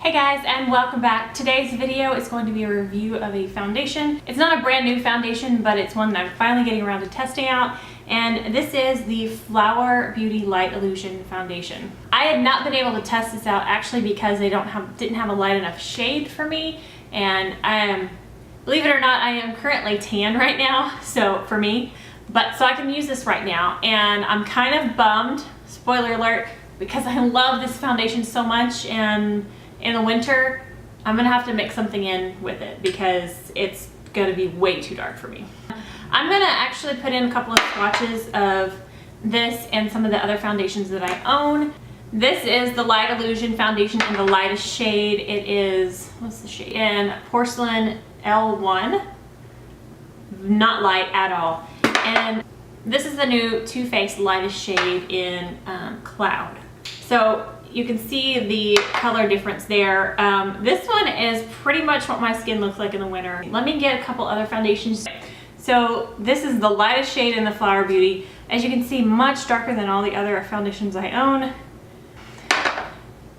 Hey guys, and welcome back. Today's video is going to be a review of a foundation. It's not a brand new foundation, but it's one that I'm finally getting around to testing out, and this is the Flower Beauty Light Illusion Foundation. I had not been able to test this out actually because they didn't have a light enough shade for me, and believe it or not, I am currently tan right now, so for me, so I can use this right now, and I'm kind of bummed, spoiler alert, because I love this foundation so much, and in the winter, I'm gonna have to mix something in with it because it's gonna be way too dark for me. I'm gonna actually put in a couple of swatches of this and some of the other foundations that I own. This is the Light Illusion foundation in the lightest shade. It is, what's the shade? In Porcelain L1. Not light at all. And this is the new Too Faced lightest shade in Cloud. So you can see the color difference there. This one is pretty much what my skin looks like in the winter. Let me get a couple other foundations. So this is the lightest shade in the Flower Beauty. As you can see, much darker than all the other foundations I own.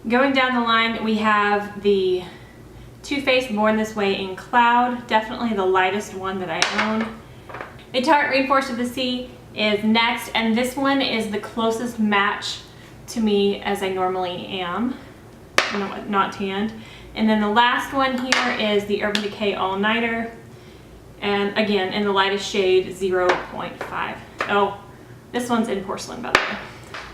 Going down the line, we have the Too Faced Born This Way in Cloud. Definitely the lightest one that I own. The Tarte Rainforest of the Sea is next, and this one is the closest match to me as I normally am, not tanned. And then the last one here is the Urban Decay All Nighter, and again in the lightest shade 0.5. Oh, this one's in Porcelain, by the way.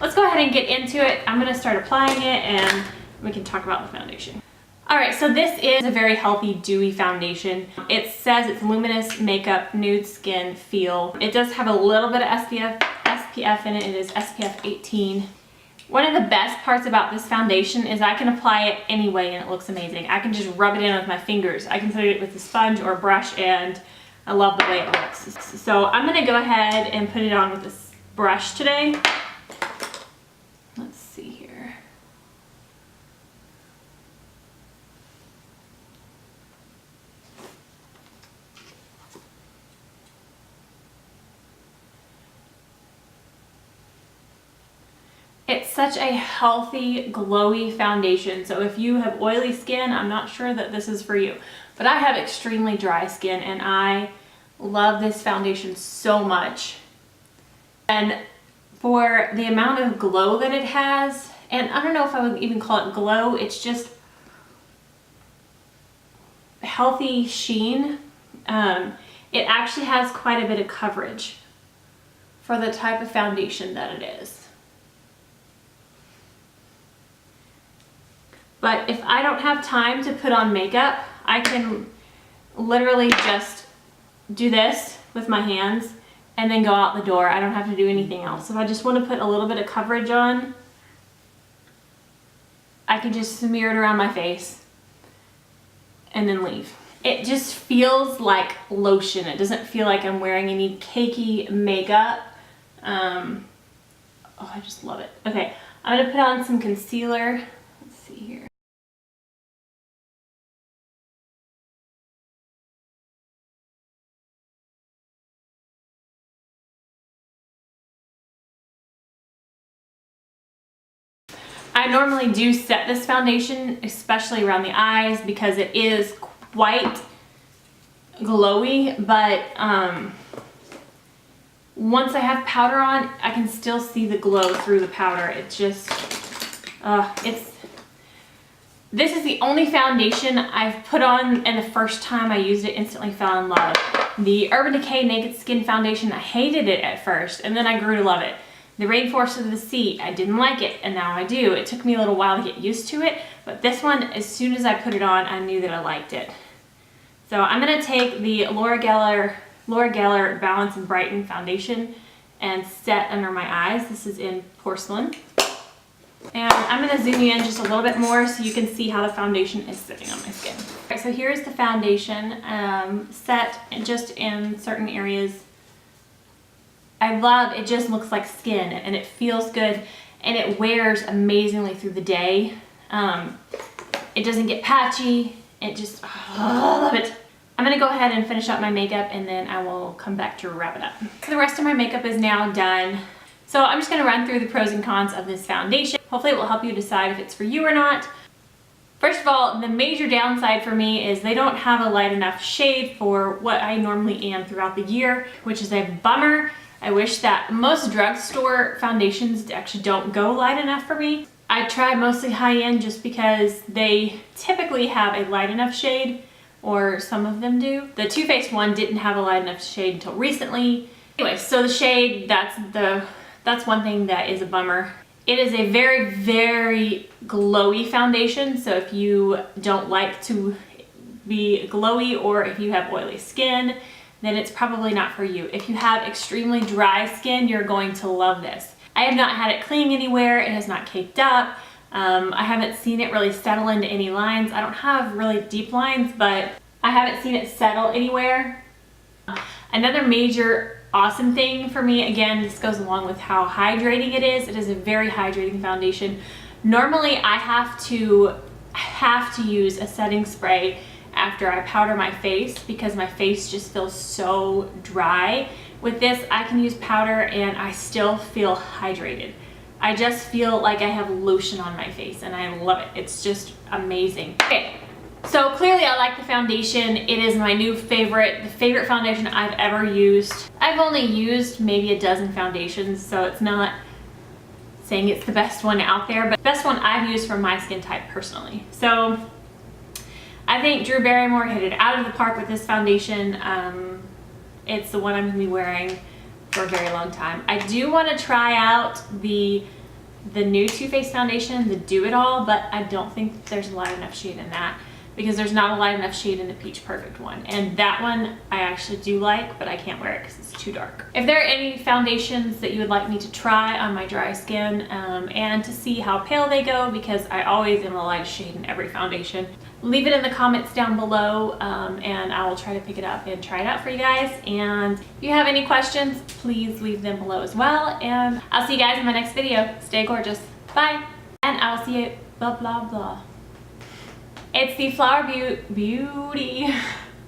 Let's go ahead and get into it. I'm going to start applying it and we can talk about the foundation. Alright, so this is a very healthy dewy foundation. It says it's luminous makeup nude skin feel. It does have a little bit of SPF in it. It is SPF 18. One of the best parts about this foundation is I can apply it anyway and it looks amazing. I can just rub it in with my fingers. I can put it with a sponge or a brush and I love the way it looks. So I'm going to go ahead and put it on with this brush today. Let's see here. It's such a healthy, glowy foundation. So if you have oily skin, I'm not sure that this is for you. But I have extremely dry skin and I love this foundation so much. And for the amount of glow that it has, and I don't know if I would even call it glow, it's just healthy sheen. It actually has quite a bit of coverage for the type of foundation that it is. But if I don't have time to put on makeup, I can literally just do this with my hands and then go out the door. I don't have to do anything else. If I just want to put a little bit of coverage on, I can just smear it around my face and then leave. It just feels like lotion. It doesn't feel like I'm wearing any cakey makeup. Oh, I just love it. Okay, I'm gonna put on some concealer. Let's see here. I normally do set this foundation, especially around the eyes, because it is quite glowy, but once I have powder on, I can still see the glow through the powder. It's just, this is the only foundation I've put on, and the first time I used it, instantly fell in love. The Urban Decay Naked Skin Foundation, I hated it at first, and then I grew to love it. The Rainforest of the Sea, I didn't like it, and now I do. It took me a little while to get used to it, but this one, as soon as I put it on, I knew that I liked it. So I'm going to take the Laura Geller Balance and Brighten Foundation and set under my eyes. This is in Porcelain. And I'm going to zoom you in just a little bit more so you can see how the foundation is sitting on my skin. Okay, so here's the foundation set just in certain areas. I love it. Just looks like skin and it feels good and it wears amazingly through the day. It doesn't get patchy. It just, I love it. I'm gonna go ahead and finish up my makeup and then I will come back to wrap it up. So the rest of my makeup is now done. So I'm just gonna run through the pros and cons of this foundation. Hopefully it will help you decide if it's for you or not. First of all, the major downside for me is they don't have a light enough shade for what I normally am throughout the year, which is a bummer. I wish that most drugstore foundations actually don't go light enough for me. I try mostly high-end just because they typically have a light enough shade, or some of them do. The Too Faced one didn't have a light enough shade until recently. Anyway, so the shade, that's one thing that is a bummer. It is a very, very glowy foundation, so if you don't like to be glowy or if you have oily skin, then it's probably not for you. If you have extremely dry skin, you're going to love this. I have not had it cling anywhere. It has not caked up. I haven't seen it really settle into any lines. I don't have really deep lines, but I haven't seen it settle anywhere. Another major awesome thing for me, again, this goes along with how hydrating it is. It is a very hydrating foundation. Normally I have to use a setting spray after I powder my face because my face just feels so dry. With this, I can use powder and I still feel hydrated. I just feel like I have lotion on my face and I love it. It's just amazing. Okay, so clearly I like the foundation. It is my new favorite, the favorite foundation I've ever used. I've only used maybe a dozen foundations, so it's not saying it's the best one out there, but the best one I've used for my skin type personally. So I think Drew Barrymore hit it out of the park with this foundation. It's the one I'm gonna be wearing for a very long time. I do want to try out the new Too Faced foundation, the Do It All, but I don't think there's a light enough shade in that because there's not a light enough shade in the Peach Perfect one. And that one I actually do like, but I can't wear it because it's too dark. If there are any foundations that you would like me to try on my dry skin and to see how pale they go, because I always am the lightest shade in every foundation, leave it in the comments down below and I will try to pick it up and try it out for you guys. And if you have any questions, please leave them below as well. And I'll see you guys in my next video. Stay gorgeous. Bye. And I'll see you blah, blah, blah. It's the Flower Beauty.